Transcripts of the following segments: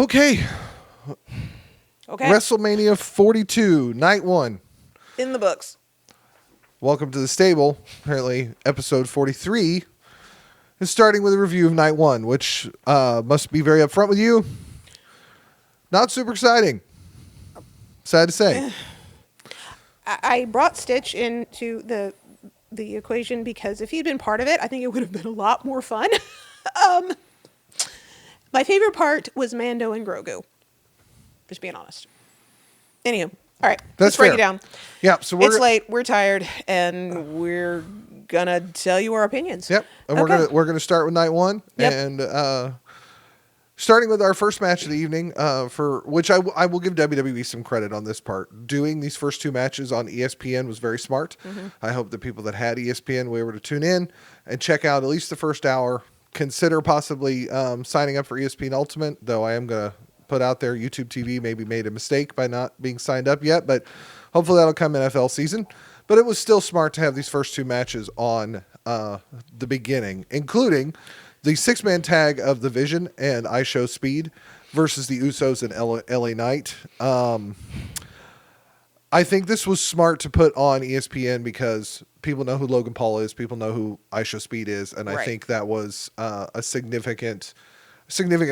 Okay. Okay. WrestleMania 42, night one. In the books. Welcome to the stable. Apparently, episode 43 is starting with a review of night one, which must be very upfront with you. Not super exciting. Sad to say. I brought Stitch into the equation because if he'd been part of it, I think it would have been a lot more fun. My favorite part was Mando and Grogu. Just being honest. Anywho, all right, let's break it down. Yeah, so it's late. We're tired, and we're gonna tell you our opinions. Yep, and we're gonna start with night one, and starting with our first match of the evening, for which I will give WWE some credit on this part. Doing these first two matches on ESPN was very smart. Mm-hmm. I hope the people that had ESPN were able to tune in and check out at least the first hour. Consider possibly signing up for ESPN Ultimate, though I am going to put out there YouTube TV maybe made a mistake by not being signed up yet, but hopefully that'll come NFL season. But it was still smart to have these first two matches on the beginning, including the six-man tag of The Vision and I Show Speed versus the Usos and LA Knight. I think this was smart to put on ESPN because people know who Logan Paul is, people know who I Show Speed is, and I think that was a significant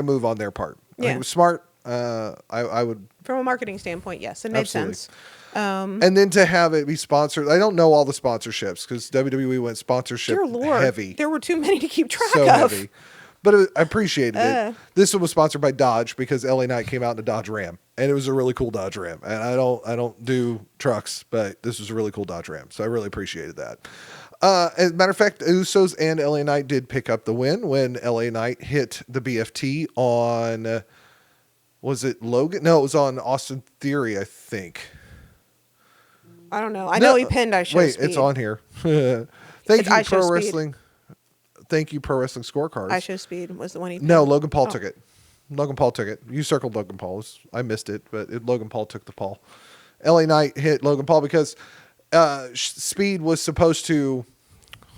move on their part. Yeah. I think it was smart. I would, from a marketing standpoint, yes, it made sense. And then to have it be sponsored, I don't know all the sponsorships because WWE went sponsorship heavy. There were too many to keep track so of. Heavy. But I appreciated it. This one was sponsored by Dodge because LA Knight came out in a Dodge Ram, and it was a really cool Dodge Ram. And I don't do trucks, but this was a really cool Dodge Ram, so I really appreciated that. As a matter of fact, Usos and LA Knight did pick up the win when LA Knight hit the BFT on, was it Logan? No, it was on Austin Theory, I think. I don't know. I know he pinned I Show Speed. Wait, it's on here. Thank you, Pro Wrestling. Thank you, Pro Wrestling Scorecards. I Show Speed was the one he pinned. No, Logan Paul took it. Logan Paul took it. You circled Logan Paul. I missed it, but Logan Paul took the Paul. LA Knight hit Logan Paul because Speed was supposed to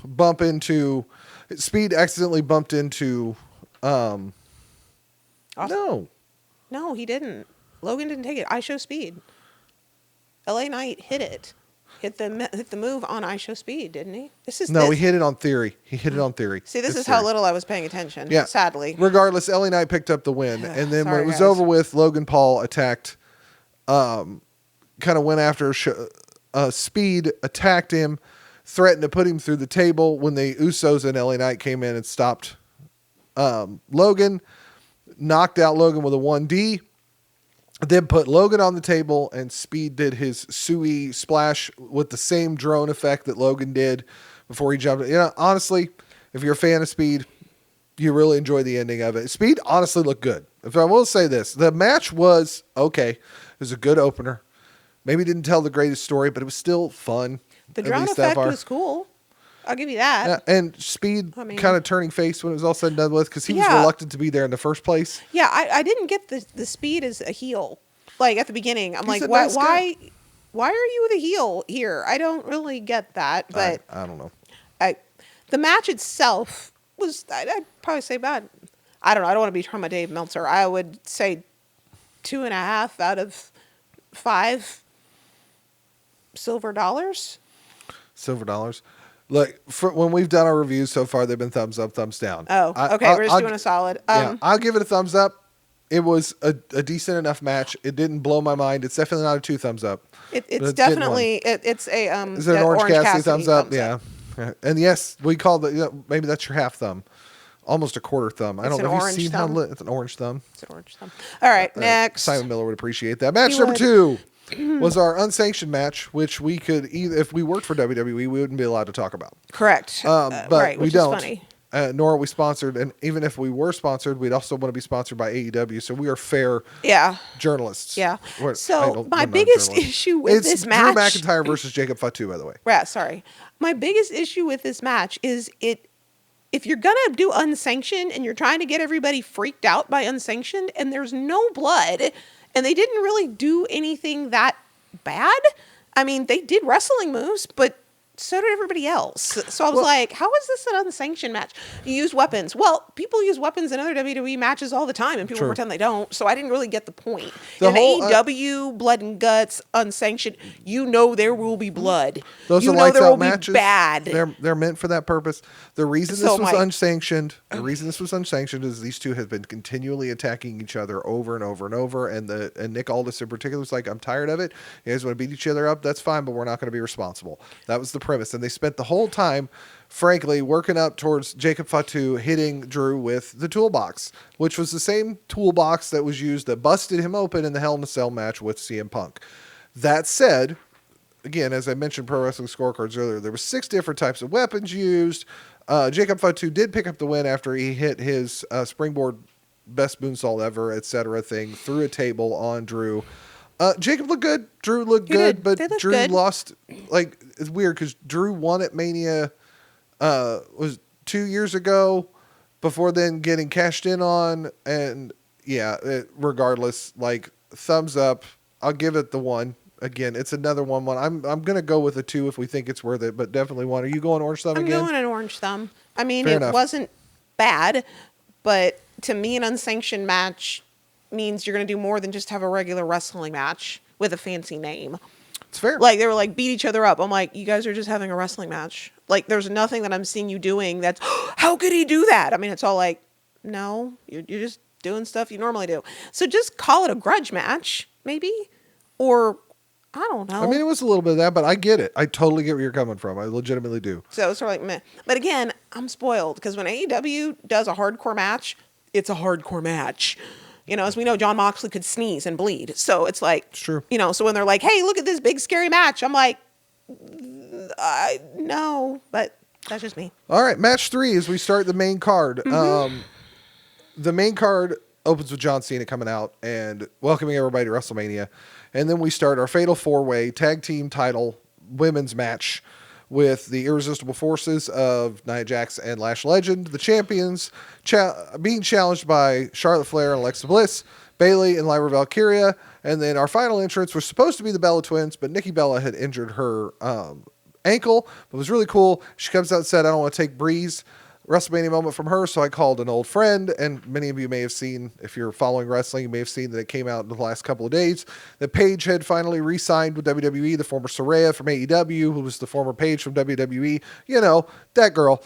bump into... Speed accidentally bumped into... No, he didn't. Logan didn't take it. I Show Speed. LA Knight hit it. Hit the move on I Show Speed, didn't he? He hit it on Theory. He hit it on Theory. See, this is how little I was paying attention. Yeah. Sadly. Regardless, LA Knight picked up the win, and then when it was over with, Logan Paul attacked. Kind of went after Speed, attacked him, threatened to put him through the table. When the Usos and LA Knight came in and stopped Logan, knocked out Logan with a 1D. Then put Logan on the table, and Speed did his Sui splash with the same drone effect that Logan did before he jumped. Honestly, if you're a fan of Speed, you really enjoy the ending of it. Speed honestly looked good. If I will say this, the match was okay. It was a good opener. Maybe didn't tell the greatest story, but it was still fun. The drone effect was cool. I'll give you that. Yeah, and Speed kind of turning face when it was all said and done with because he was reluctant to be there in the first place. Yeah, I didn't get the Speed as a heel. Like at the beginning, I'm like, why are you the heel here? I don't really get that. But I don't know. The match itself was, I'd probably say bad. I don't know. I don't want to be talking about Dave Meltzer. I would say 2.5 out of 5 silver dollars. Silver dollars. Look, when we've done our reviews so far, they've been thumbs up, thumbs down. Oh, okay. We're just doing a solid. I'll give it a thumbs up. It was a decent enough match. It didn't blow my mind. It's definitely not a 2 thumbs up. It's definitely it's a Is it an Orange Cassidy thumbs up? Yeah. And yes, we call maybe that's your half thumb, almost a quarter thumb. I don't know if you've seen how it's an orange thumb. It's an orange thumb. All right, next. Simon Miller would appreciate that. Match number 2. Was our unsanctioned match, which we could either, if we worked for WWE, we wouldn't be allowed to talk about. Correct. But right, we don't. Is funny. Nor are we sponsored, and even if we were sponsored, we'd also want to be sponsored by AEW. So we are fair journalists. Yeah. So my biggest issue with this match, Drew McIntyre versus Jacob Fatu, by the way. Right. Sorry. My biggest issue with this match is if you're gonna do unsanctioned and you're trying to get everybody freaked out by unsanctioned, and there's no blood. And they didn't really do anything that bad. I mean, they did wrestling moves, but so did everybody else. So I was like, how is this an unsanctioned match? You use weapons. Well, people use weapons in other WWE matches all the time, and people pretend they don't. So I didn't really get the point. In AEW, blood and guts, unsanctioned, there will be blood. Those are lights out matches. Bad. They're meant for that purpose. The reason this was unsanctioned is these two have been continually attacking each other over and over and over. And Nick Aldis in particular was like, I'm tired of it. You guys want to beat each other up? That's fine, but we're not going to be responsible. That was the premise. And they spent the whole time, frankly, working up towards Jacob Fatu hitting Drew with the toolbox, which was the same toolbox that was used that busted him open in the Hell in a Cell match with CM Punk. That said, again, as I mentioned Pro Wrestling Scorecards earlier, there were 6 different types of weapons used. Jacob Fatu did pick up the win after he hit his springboard best moonsault ever, etc. thing through a table on Drew. Jacob looked good. Drew looked good, but Drew lost. Like, it's weird because Drew won at Mania was 2 years ago before then getting cashed in on. And yeah, regardless, like, thumbs up. I'll give it the 1. Again, it's another 1-1. I'm going to go with a 2 if we think it's worth it, but definitely 1. Are you going orange thumb again? I'm going an orange thumb. I mean, it wasn't bad, but to me, an unsanctioned match means you're going to do more than just have a regular wrestling match with a fancy name. It's fair. Like, they were like, beat each other up. I'm like, you guys are just having a wrestling match. Like, there's nothing that I'm seeing you doing that's, how could he do that? I mean, it's all like, no, you're just doing stuff you normally do. So just call it a grudge match, maybe? Or, I don't know. I mean, it was a little bit of that, but I get it. I totally get where you're coming from. I legitimately do. So it's sort of like, meh. But again, I'm spoiled because when AEW does a hardcore match, it's a hardcore match. As we know, Jon Moxley could sneeze and bleed. So it's like, it's true. So when they're like, hey, look at this big scary match, I'm like, no, but that's just me. All right, match 3 as we start the main card. Mm-hmm. The main card opens with John Cena coming out and welcoming everybody to WrestleMania. And then we start our fatal 4-way tag team title women's match with the irresistible forces of Nia Jax and Lash Legend, the champions, being challenged by Charlotte Flair and Alexa Bliss, Bayley and Lyra Valkyria. And then our final entrance was supposed to be the Bella Twins, but Nikki Bella had injured her ankle. It was really cool. She comes out and said, I don't want to take Breeze. WrestleMania moment from her, so I called an old friend, and many of you may have seen, if you're following wrestling, you may have seen that it came out in the last couple of days, that Paige had finally re-signed with WWE, the former Saraya from AEW, who was the former Paige from WWE, that girl.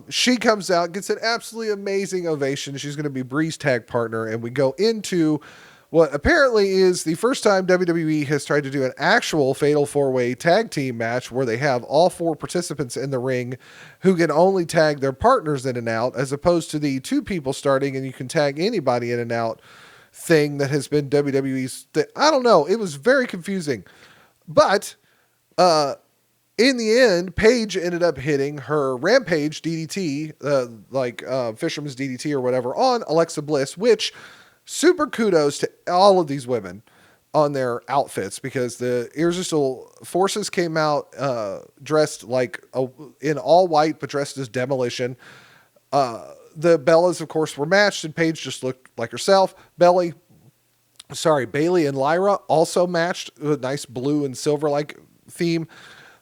She comes out, gets an absolutely amazing ovation. She's going to be Bree's tag partner, and we go into what apparently is the first time WWE has tried to do an actual fatal 4-way tag team match where they have all 4 participants in the ring who can only tag their partners in and out, as opposed to the 2 people starting and you can tag anybody in and out thing that has been WWE's. I don't know. It was very confusing. But in the end, Paige ended up hitting her Rampage DDT, Fisherman's DDT or whatever, on Alexa Bliss, which... super kudos to all of these women on their outfits, because the Irresistible Forces came out dressed in all white, but dressed as Demolition. The Bellas, of course, were matched, and Paige just looked like herself. Bayley and Lyra also matched with a nice blue and silver-like theme.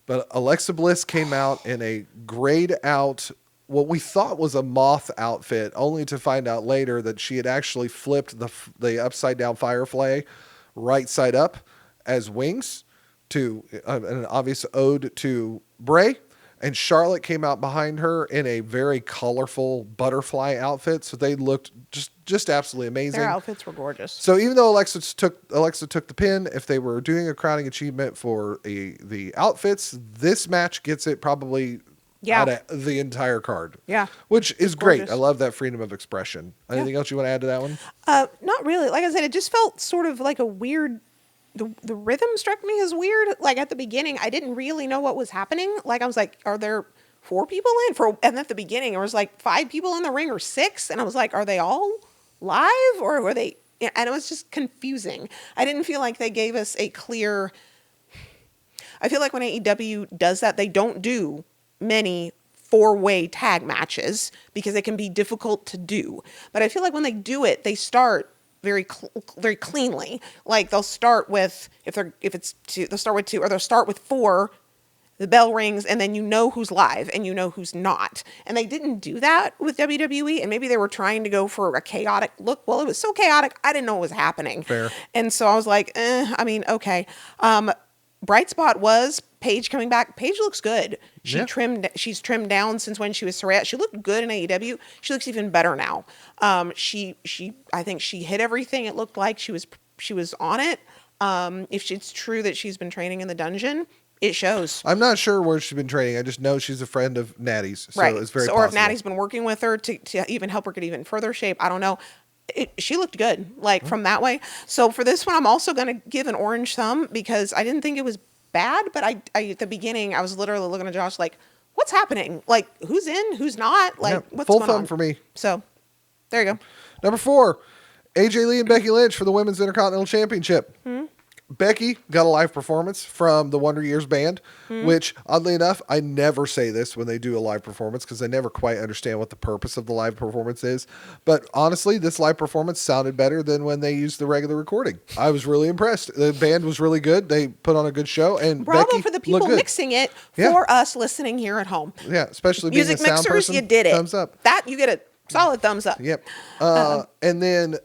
But Alexa Bliss came out in a grayed out, what we thought was a moth outfit, only to find out later that she had actually flipped the upside down Firefly right side up as wings, to an obvious ode to Bray. And Charlotte came out behind her in a very colorful butterfly outfit, so they looked just absolutely amazing. Their outfits were gorgeous. So even though Alexa took the pin, if they were doing a crowning achievement for the outfits, this match gets it probably. Out of the entire card. Yeah. Which is great. I love that freedom of expression. Anything else you want to add to that one? Not really. Like I said, it just felt sort of like a weird... The rhythm struck me as weird. Like at the beginning, I didn't really know what was happening. Like I was like, are there 4 people in? And at the beginning, there was like 5 people in the ring or 6. And I was like, are they all live? Or were they... And it was just confusing. I didn't feel like they gave us a clear... I feel like when AEW does that, they don't do many 4-way tag matches because it can be difficult to do. But I feel like when they do it, they start very cleanly. Like they'll start with they'll start with 2, or they'll start with 4, the bell rings, and then you know who's live and you know who's not. And they didn't do that with WWE, and maybe they were trying to go for a chaotic look. Well, it was so chaotic, I didn't know what was happening. Fair. And so I was like, okay. Bright spot was Paige coming back. Paige looks good. She's trimmed down since when she was Saraya. She looked good in AEW. She looks even better now. I think she hit everything. It looked like she was on it. If it's true that she's been training in the dungeon, it shows. I'm not sure where she's been training. I just know she's a friend of Natty's. So right. It's very or if Natty's been working with her to even help her get even further shape. I don't know. She looked good, from that way. So for this one, I'm also going to give an orange thumb because I didn't think it was bad, but I at the beginning, I was literally looking at Josh like, what's happening? Like, who's in, who's not? Like, what's full going thumb on? for me. So there you go. Number 4, AJ Lee and Becky Lynch for the Women's Intercontinental Championship. Becky got a live performance from the Wonder Years band, which, oddly enough, I never say this when they do a live performance because I never quite understand what the purpose of the live performance is. But honestly, this live performance sounded better than when they used the regular recording. I was really impressed. The band was really good. They put on a good show. And bravo Becky for the people mixing it for us listening here at home. Yeah, especially being music a sound mixers, person. you did it. Thumbs up. That you get a solid thumbs up. Yep. And then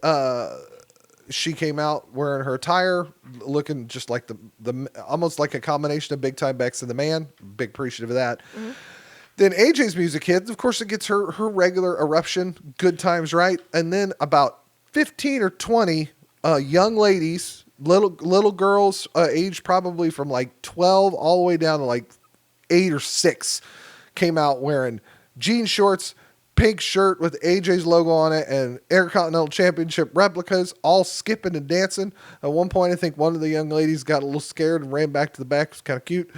she came out wearing her attire, looking just like the almost like a combination of Big Time Bex and the Man. Big appreciative of that. Then AJ's music hits. Of course, it gets her regular eruption. Good times, right? And then about 15 or 20 young ladies, little girls, aged probably from like 12 all the way down to like 8 or 6, came out wearing jean shorts, pink shirt with AJ's logo on it, and Intercontinental Championship replicas, all skipping and dancing. At one point, I think one of the young ladies got a little scared and ran back to the back. It was kind of cute.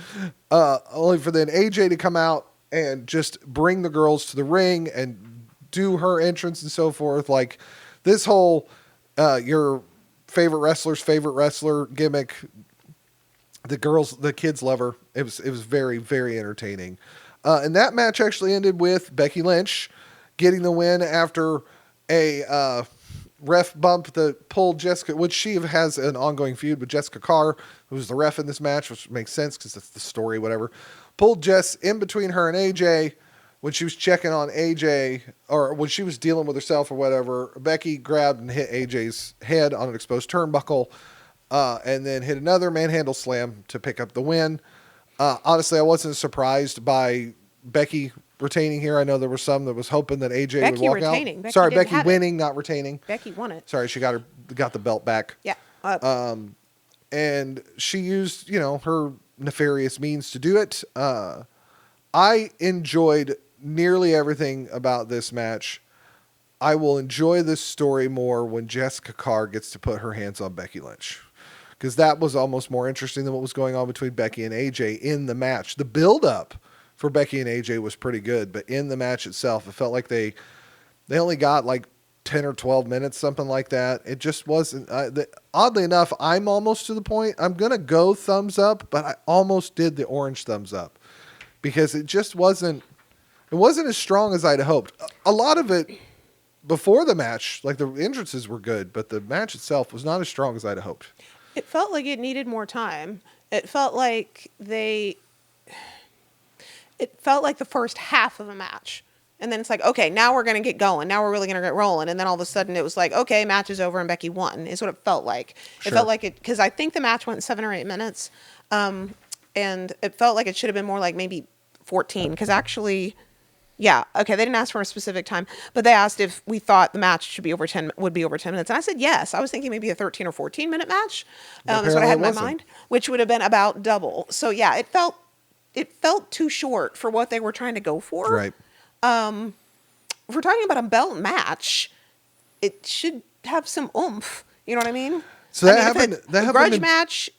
Only for then AJ to come out and just bring the girls to the ring and do her entrance and so forth. Like this whole your favorite wrestler's favorite wrestler gimmick. The kids love her. It was very, very entertaining. And that match actually ended with Becky Lynch getting the win after a ref bump that pulled Jessica, which she has an ongoing feud with Jessica Carr, who's the ref in this match, which makes sense because that's the story, whatever. Pulled Jess in between her and AJ when she was checking on AJ, or when she was dealing with herself or whatever. Becky grabbed and hit AJ's head on an exposed turnbuckle, and then hit another manhandle slam to pick up the win. Honestly, I wasn't surprised by Becky retaining here. I know there were some that was hoping that AJ would walk retaining. out. Becky winning, not retaining. Becky won it. Sorry, she got the belt back. Yeah. And she used, her nefarious means to do it. I enjoyed nearly everything about this match. I will enjoy this story more when Jessica Carr gets to put her hands on Becky Lynch, because that was almost more interesting than what was going on between Becky and AJ in the match. The build-up for Becky and AJ was pretty good, but in the match itself, it felt like they only got like 10 or 12 minutes, something like that. It just wasn't. Oddly enough, I'm almost to the point. I'm going to go thumbs up, but I almost did the orange thumbs up because it just wasn't. It wasn't as strong as I'd hoped. A lot of it before the match, like the entrances were good, but the match itself was not as strong as I'd hoped. It felt like it needed more time. It felt like the first half of a match. And then it's like, okay, now we're going to get going. Now we're really going to get rolling. And then all of a sudden it was like, okay, match is over and Becky won, is what it felt like. Sure. It felt like it, because I think the match went 7 or 8 minutes. And it felt like it should have been more like maybe 14. Because actually, yeah, okay, they didn't ask for a specific time, but they asked if we thought the match would be over 10 minutes. And I said yes. I was thinking maybe a 13 or 14 minute match. Is what I had in my mind, which would have been about double. So yeah, it felt too short for what they were trying to go for. Right. If we're talking about a belt match, it should have some oomph. You know what I mean? So that happened. A grudge match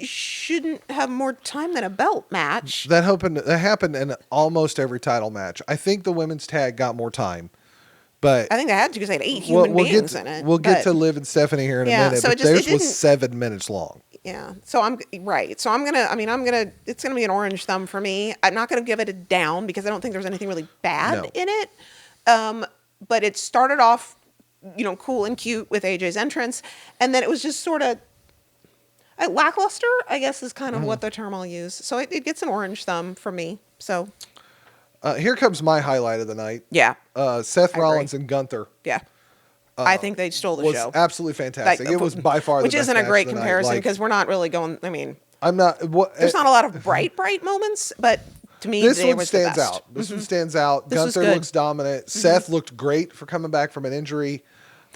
shouldn't have more time than a belt match. That happened in almost every title match. I think the women's tag got more time, but I think they had to because they had 8 human beings in it. We'll get to Liv and Stephanie here in a minute. So but theirs was 7 minutes long. Yeah. So I'm right. So it's gonna be an orange thumb for me. I'm not gonna give it a down because I don't think there's anything really bad in it. But it started off, cool and cute with AJ's entrance, and then it was just sort of, Lackluster, I guess, is kind of what the term I'll use. So it gets an orange thumb from me. So here comes my highlight of the night. yeah, Seth I agree. Rollins and Gunther. Yeah. I think they stole the Was show. absolutely fantastic. It was by far the which best isn't a match great of the night. comparison Like, because we're not really going. I mean, I'm not. there's not a lot of bright moments, but to me, This they one was stands the best. out. This one stands out. This was Gunther good. looks dominant. Seth looked great for coming back from an injury.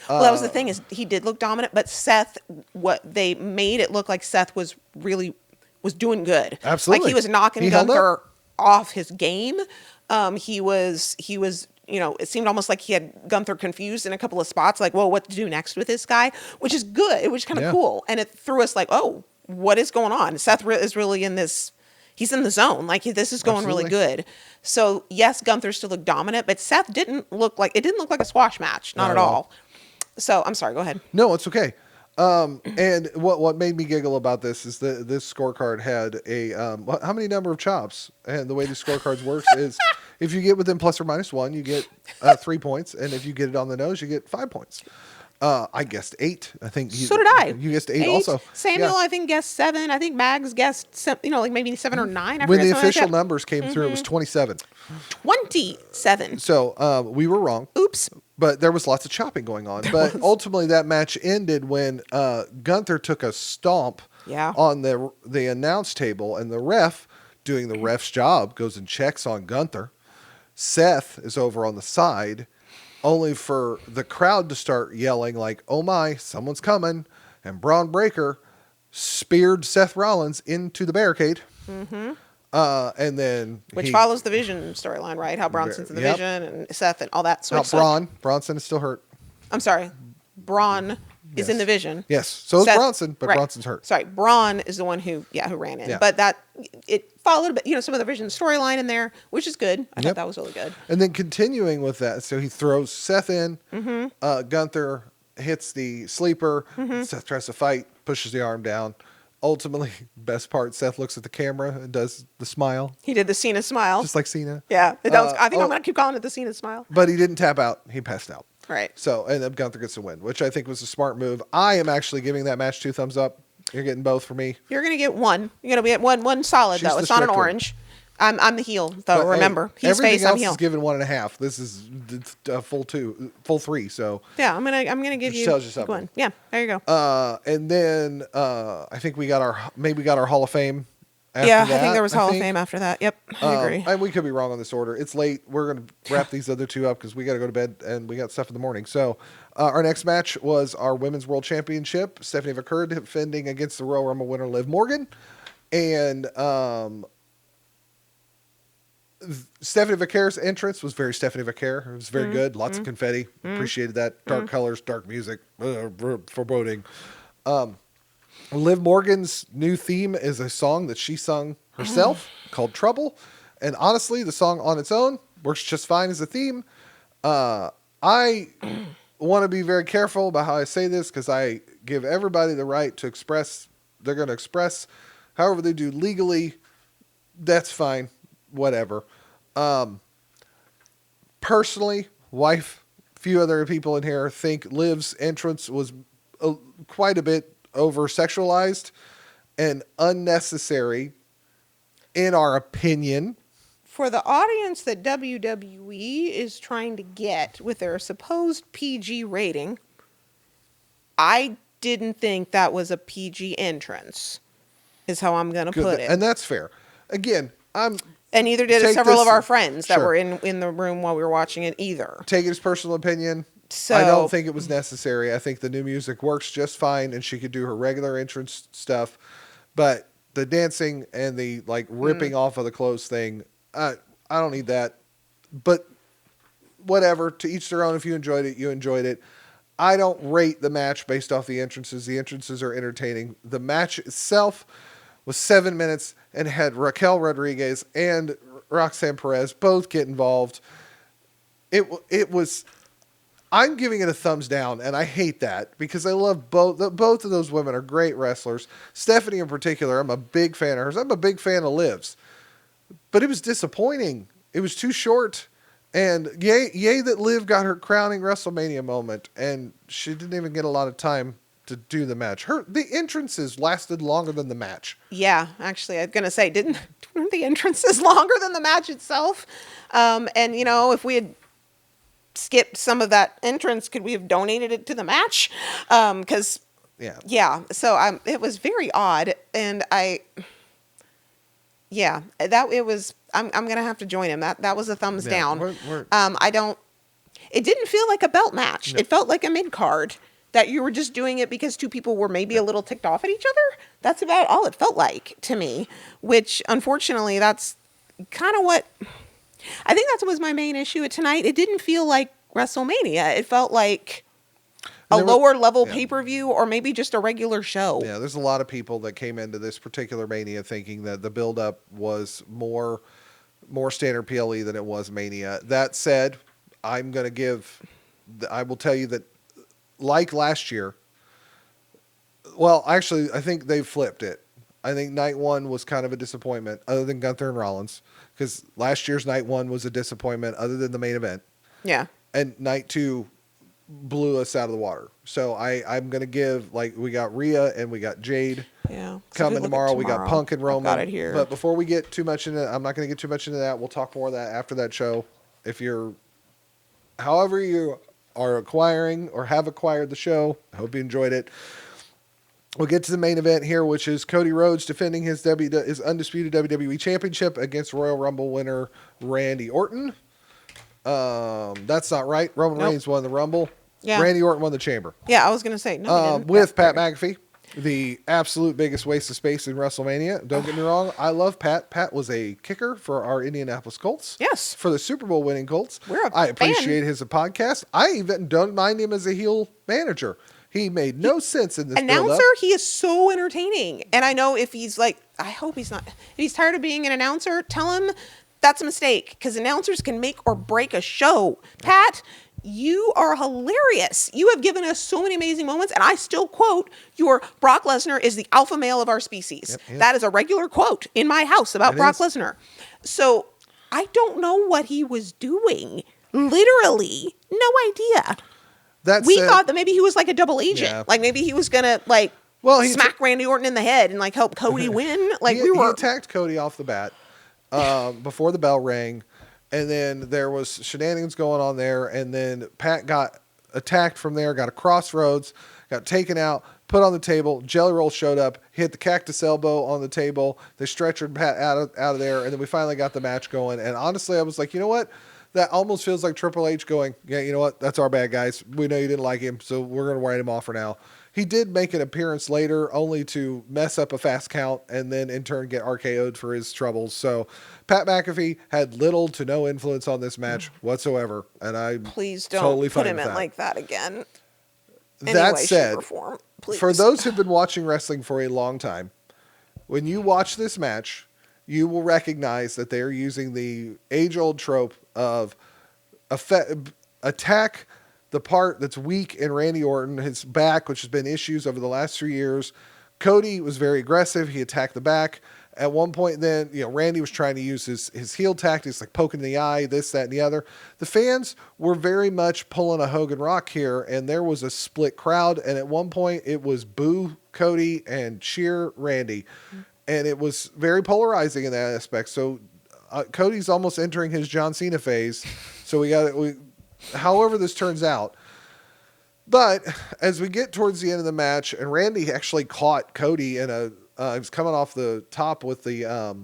Well, that was the thing is he did look dominant, but Seth, what they made it look like Seth was doing good. Absolutely. Like he was knocking He held Gunther off his game. He was, it seemed almost like he had Gunther confused in a couple of spots, like, whoa, what to do next with this guy, which is good. It was kind of cool. And it threw us like, oh, what is going on? Seth is really in this, he's in the zone. Like this is going really good. So yes, Gunther still looked dominant, but Seth didn't look like a squash match. Not at all. So I'm sorry, go ahead. No, it's okay. And what made me giggle about this is this scorecard had a how many number of chops, and the way the scorecards works is if you get within plus or minus 1, you get 3 points, and if you get it on the nose, you get 5 points. I guessed 8. I think so did I. You guessed 8 also. Samuel, I think, guessed 7. I think Mags guessed, like maybe 7 or 9. When the official numbers came through, it was 27. 27. So we were wrong. Oops. But there was lots of chopping going on. But ultimately, that match ended when Gunther took a stomp on the announce table, and the ref, doing the ref's job, goes and checks on Gunther. Seth is over on the side, only for the crowd to start yelling like, "Oh my, someone's coming!" And Braun Breaker speared Seth Rollins into the barricade. Mm-hmm. And then which follows the Vision storyline, right? How Bronson's in the Vision and Seth and all that sort of stuff. Bronson is still hurt. I'm sorry. Braun is in the Vision. Yes. So is Bronson, but Bronson's hurt. Sorry. Braun is the one who ran in. Yeah. But it followed, some of the Vision storyline in there, which is good. I thought that was really good. And then continuing with that, so he throws Seth in. Mm-hmm. Gunther hits the sleeper. Mm-hmm. Seth tries to fight, pushes the arm down. Ultimately, best part, Seth looks at the camera and does the smile. He did the Cena smile. Just like Cena. Yeah. I think I'm going to keep calling it the Cena smile. But he didn't tap out. He passed out. Right. So, and then Gunther gets the win, which I think was a smart move. I am actually giving that match 2 thumbs up. You're getting both for me. You're going to get 1. You're going to get one solid, though. It's not an orange. I'm the heel, though. But remember, he's face. I'm heel. Everything else is given 1.5. This is a full 3. So yeah, I'm gonna give you. Tells you something. 1. Yeah, there you go. And then I think we got our Hall of Fame. After that. I think there was Hall of Fame after that. Yep, I agree. And we could be wrong on this order. It's late. We're gonna wrap these other 2 up because we got to go to bed and we got stuff in the morning. So our next match was our Women's World Championship. Stephanie Vaquer defending against the Royal Rumble winner Liv Morgan, and Stephanie Vaquer's entrance was very Stephanie Vaquer. It was very good. Lots of confetti. Appreciated that. Dark colors, dark music. Foreboding. Liv Morgan's new theme is a song that she sung herself called Trouble. And honestly, the song on its own works just fine as a theme. I want to be very careful about how I say this because I give everybody the right to express. They're going to express however they do legally. That's fine. Whatever. Personally, few other people in here think Liv's entrance was quite a bit over sexualized and unnecessary, in our opinion. For the audience that WWE is trying to get with their supposed PG rating, I didn't think that was a PG entrance, is how I'm going to put it. And that's fair. Again, and neither did several of our friends that were in the room while we were watching it either. Take it as personal opinion. So, I don't think it was necessary. I think the new music works just fine, and she could do her regular entrance stuff. But the dancing and the ripping off of the clothes thing, I don't need that. But whatever, to each their own. If you enjoyed it, you enjoyed it. I don't rate the match based off the entrances. The entrances are entertaining. The match itself was 7 minutes and had Raquel Rodriguez and Roxanne Perez both get involved. It was... I'm giving it a thumbs down, and I hate that because I love both. Both of those women are great wrestlers. Stephanie in particular, I'm a big fan of hers. I'm a big fan of Liv's. But it was disappointing. It was too short. And yay that Liv got her crowning WrestleMania moment, and she didn't even get a lot of time to do the match. The entrances lasted longer than the match. Yeah, actually, I was gonna say, didn't the entrances longer than the match itself? And if we had skipped some of that entrance, could we have donated it to the match? Because yeah. So it was very odd, and it was. I'm gonna have to join him. That was a thumbs down. It didn't feel like a belt match. No. It felt like a mid card that you were just doing it because two people were maybe a little ticked off at each other. That's about all it felt like to me. Which unfortunately, that's kind of what I think that was my main issue tonight. It didn't feel like WrestleMania. It felt like a lower level pay-per-view or maybe just a regular show. Yeah, there's a lot of people that came into this particular Mania thinking that the build-up was more standard PLE than it was Mania. That said, I will tell you that like last year, well, actually, I think they flipped it. I think night one was kind of a disappointment other than Gunther and Rollins, because last year's night one was a disappointment other than the main event. Yeah. And night two blew us out of the water. So I'm going to give, we got Rhea and we got Jade coming tomorrow. We got Punk and Roman. Got it here. But before we get too much into it, I'm not going to get too much into that. We'll talk more of that after that show. However you are acquiring or have acquired the show, I hope you enjoyed it. We'll get to the main event here, which is Cody Rhodes defending his undisputed WWE Championship against Royal Rumble winner Randy Orton. That's not right. Roman Reigns won the Rumble. Yeah. Randy Orton won the Chamber. Yeah, I was going to say. No, he didn't. With Pat McAfee, the absolute biggest waste of space in WrestleMania. Don't get me wrong. I love Pat. Pat was a kicker for our Indianapolis Colts. Yes. For the Super Bowl winning Colts. I appreciate his podcast. I even don't mind him as a heel manager. He made no sense in this announcer. build-up. He is so entertaining. And I know if he's I hope he's not. If he's tired of being an announcer, tell him that's a mistake, because announcers can make or break a show. Pat, you are hilarious. You have given us so many amazing moments, and I still quote your Brock Lesnar is the alpha male of our species. Yep, that is a regular quote in my house about Brock Lesnar. So I don't know what he was doing. Literally, no idea. We thought that maybe he was like a double agent. Yeah. Like maybe he was gonna smack Randy Orton in the head and help Cody win. He attacked Cody off the bat before the bell rang, and then there was shenanigans going on there, and then Pat got attacked from there, got a crossroads, got taken out, put on the table. Jelly Roll showed up, hit the cactus elbow on the table. They stretchered Pat out of there, and then we finally got the match going. And honestly, I was like, you know what? That almost feels like Triple H going, yeah, you know what? That's our bad, guys. We know you didn't like him, so we're going to write him off for now. He did make an appearance later, only to mess up a fast count and then in turn get RKO'd for his troubles. So Pat McAfee had little to no influence on this match whatsoever, and I please don't totally put him in like that again. That said, for those who've been watching wrestling for a long time, when you watch this match, you will recognize that they're using the age-old trope of attack the part that's weak in Randy Orton, his back, which has been issues over the last 3 years. Cody was very aggressive. He attacked the back. At one point then, Randy was trying to use his heel tactics, like poking in the eye, this, that, and the other. The fans were very much pulling a Hogan Rock here, and there was a split crowd. And at one point, it was boo Cody and cheer Randy. And it was very polarizing in that aspect. So Cody's almost entering his John Cena phase. So however this turns out. But as we get towards the end of the match, and Randy actually caught Cody in he was coming off the top with the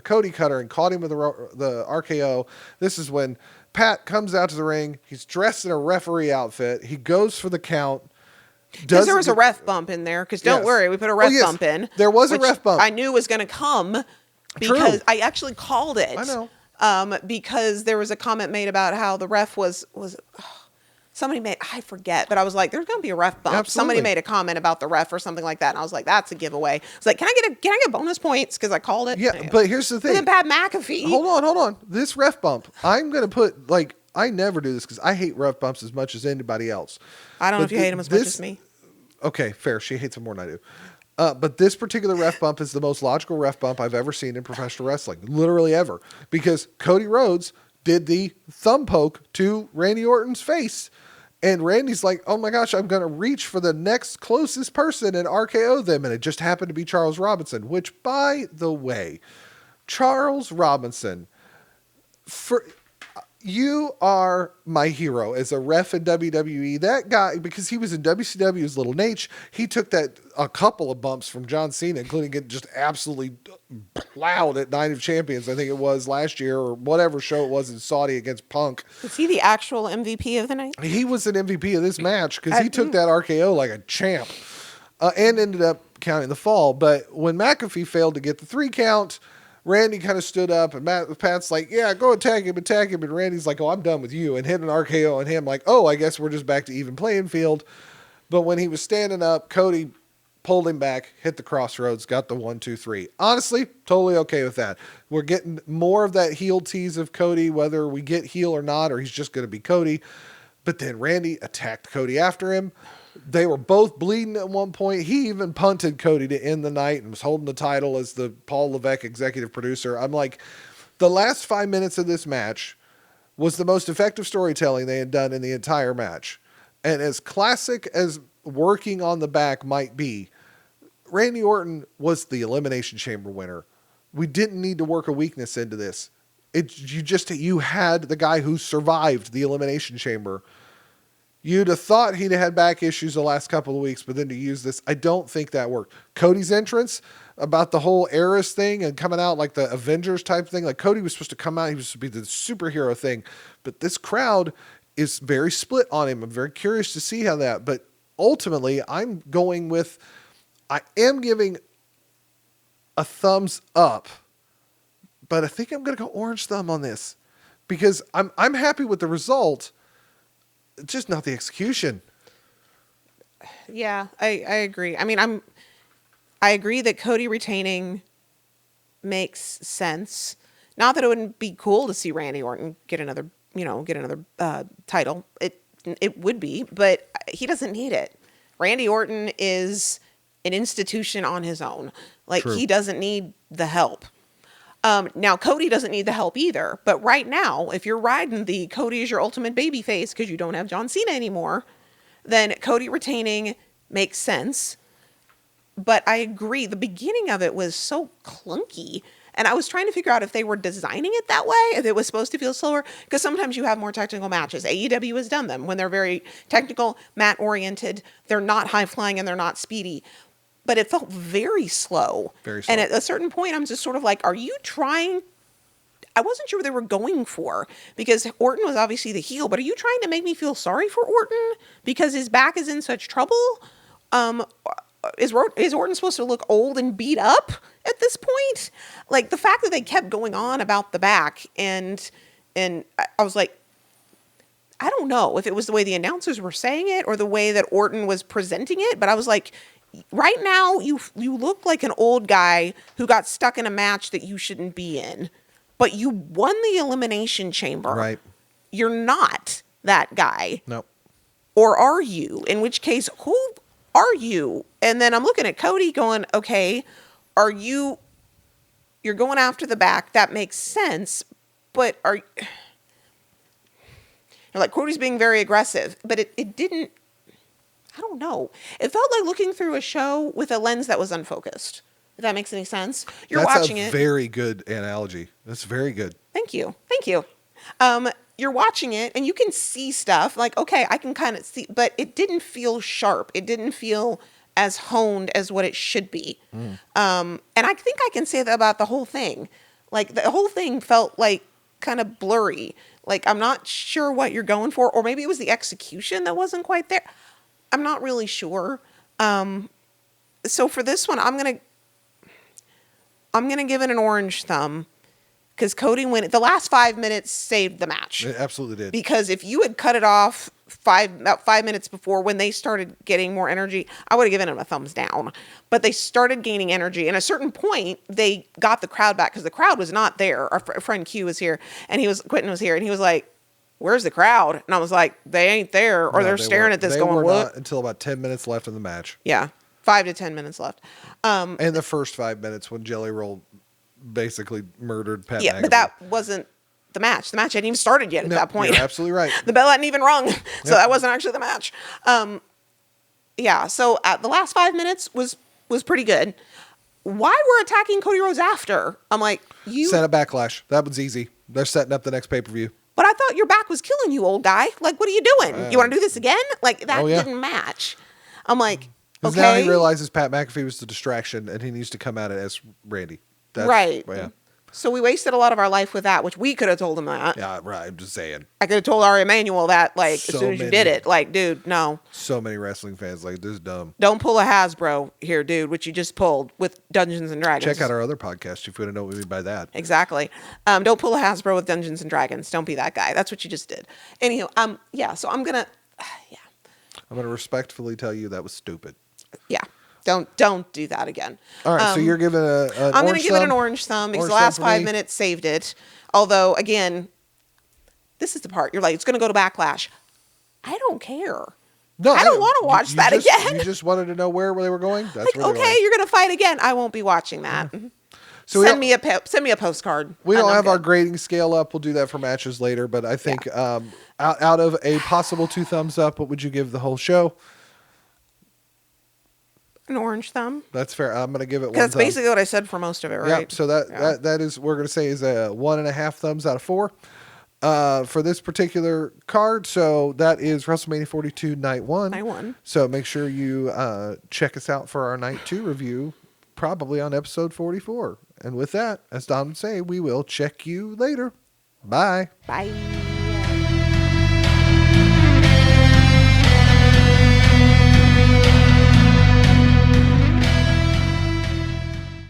Cody cutter and caught him with the RKO. This is when Pat comes out to the ring. He's dressed in a referee outfit. He goes for the count. Because there was a ref bump in there. Because don't worry, we put a ref bump in. There was a ref bump. I knew was going to come because I actually called it. I know. Because there was a comment made about how the ref was somebody made, I forget, but I was like, there's going to be a ref bump. Absolutely. Somebody made a comment about the ref or something like that. And I was like, that's a giveaway. I was like, can I get bonus points? Because I called it. Yeah, but here's the thing. And then Pat McAfee. Hold on. This ref bump, I'm going to put, I never do this because I hate ref bumps as much as anybody else. I don't know if you hate them as much as me. Okay, fair. She hates them more than I do. But this particular ref bump is the most logical ref bump I've ever seen in professional wrestling. Literally ever. Because Cody Rhodes did the thumb poke to Randy Orton's face. And Randy's like, oh my gosh, I'm going to reach for the next closest person and RKO them. And it just happened to be Charles Robinson, which, by the way, Charles Robinson, you are my hero as a ref in WWE. That guy, because he was in WCW as Little Nate, he took a couple of bumps from John Cena, including getting just absolutely plowed at Night of Champions, I think it was last year, or whatever show it was in Saudi against Punk. Was he the actual MVP of the night? He was an MVP of this match because he took that RKO like a champ and ended up counting the fall. But when McAfee failed to get the 3 count, Randy kind of stood up, and Pat's like, yeah, go attack him. And Randy's like, oh, I'm done with you, and hit an RKO on him like, oh, I guess we're just back to even playing field. But when he was standing up, Cody pulled him back, hit the crossroads, got the 1, 2, 3. Honestly, totally okay with that. We're getting more of that heel tease of Cody, whether we get heel or not, or he's just going to be Cody. But then Randy attacked Cody after him. They were both bleeding at one point. He even punted Cody to end the night and was holding the title as the Paul Levesque executive producer. I'm like, the last 5 minutes of this match was the most effective storytelling they had done in the entire match. And as classic as working on the back might be, Randy Orton was the Elimination Chamber winner. We didn't need to work a weakness into this. You had the guy who survived the Elimination Chamber. You'd have thought he'd have had back issues the last couple of weeks, but then to use this, I don't think that worked. Cody's entrance about the whole Eris thing and coming out like the Avengers type thing, like Cody was supposed to come out, he was supposed to be the superhero thing, but this crowd is very split on him. I'm very curious to see how that, but ultimately I am giving a thumbs up, but I think I'm going to go orange thumb on this because I'm happy with the result. Just not the execution. Yeah, I agree. I mean, I agree that Cody retaining makes sense. Not that it wouldn't be cool to see Randy Orton get another title. It would be, but he doesn't need it. Randy Orton is an institution on his own. Like, True. He doesn't need the help. Now, Cody doesn't need the help either. But right now, if you're riding the Cody is your ultimate babyface because you don't have John Cena anymore, then Cody retaining makes sense. But I agree, the beginning of it was so clunky. And I was trying to figure out if they were designing it that way, if it was supposed to feel slower. Because sometimes you have more technical matches. AEW has done them when they're very technical, mat-oriented. They're not high-flying and they're not speedy. But it felt very slow. Very slow. And at a certain point, I'm just sort of like, are you trying? I wasn't sure what they were going for because Orton was obviously the heel, but are you trying to make me feel sorry for Orton because his back is in such trouble? Is Orton supposed to look old and beat up at this point? Like, the fact that they kept going on about the back and I was like, I don't know if it was the way the announcers were saying it or the way that Orton was presenting it, but I was like, right now, you look like an old guy who got stuck in a match that you shouldn't be in, but you won the Elimination Chamber. Right. You're not that guy. Nope. Or are you? In which case, who are you? And then I'm looking at Cody going, okay, you're going after the back. That makes sense, but you're like, Cody's being very aggressive, but it didn't. I don't know. It felt like looking through a show with a lens that was unfocused. If that makes any sense. You're watching it. That's a very good analogy. That's very good. Thank you. You're watching it and you can see stuff like, okay, I can kind of see, but it didn't feel sharp. It didn't feel as honed as what it should be. And I think I can say that about the whole thing. Like, the whole thing felt like kind of blurry. Like, I'm not sure what you're going for, or maybe it was the execution that wasn't quite there. I'm not really sure. So for this one, I'm gonna give it an orange thumb because Cody went. The last 5 minutes saved the match. It absolutely did. Because if you had cut it off about 5 minutes before when they started getting more energy, I would have given them a thumbs down. But they started gaining energy, and at a certain point, they got the crowd back because the crowd was not there. Our friend Q was here, and Quentin was here, and he was like, where's the crowd? And I was like, they ain't there, or they're staring at this going, what? Not until about 10 minutes left in the match. Yeah, 5 to 10 minutes left. And the first 5 minutes when Jelly Roll basically murdered Pat McAfee. But that wasn't the match. The match hadn't even started yet at that point. You're absolutely right. The bell hadn't even rung. So that wasn't actually the match. Yeah, so the last 5 minutes was pretty good. Why we're attacking Cody Rhodes after? I'm like, you set a Backlash. That was easy. They're setting up the next pay-per-view. But I thought your back was killing you, old guy. Like, what are you doing? You want to do this again? Like, that didn't match. I'm like, okay. Now he realizes Pat McAfee was the distraction, and he needs to come at it as Randy. Right. Yeah. So we wasted a lot of our life with that, which we could have told him that. Yeah, right. I'm just saying. I could have told Ari Emanuel that, like, as soon as you did it. Like, dude, no. So many wrestling fans like, this is dumb. Don't pull a Hasbro here, dude, which you just pulled with Dungeons and Dragons. Check out our other podcast if you want to know what we mean by that. Exactly. Don't pull a Hasbro with Dungeons and Dragons. Don't be that guy. That's what you just did. Anywho, yeah, so I'm going to, I'm going to respectfully tell you that was stupid. Yeah. Don't do that again. All right, so you're giving I'm going to give it an orange thumb because the last 5 minutes saved it. Although, again, this is the part. You're like, it's going to go to Backlash. I don't care. No, I don't want to watch that again. You just wanted to know where they were going? That's like, where okay, you're going to fight again. I won't be watching that. Mm-hmm. So send me a postcard. We don't have our grading scale up. We'll do that for matches later. But I think out of a possible 2 thumbs up, what would you give the whole show? An orange thumb. That's fair. I'm going to give it 1 thumb. That's basically what I said for most of it, right? Yep. So that is, we're going to say, is a 1.5 thumbs out of 4 for this particular card. So that is WrestleMania 42 Night 1. Night 1. So make sure you check us out for our Night 2 review, probably on episode 44. And with that, as Don would say, we will check you later. Bye. Bye.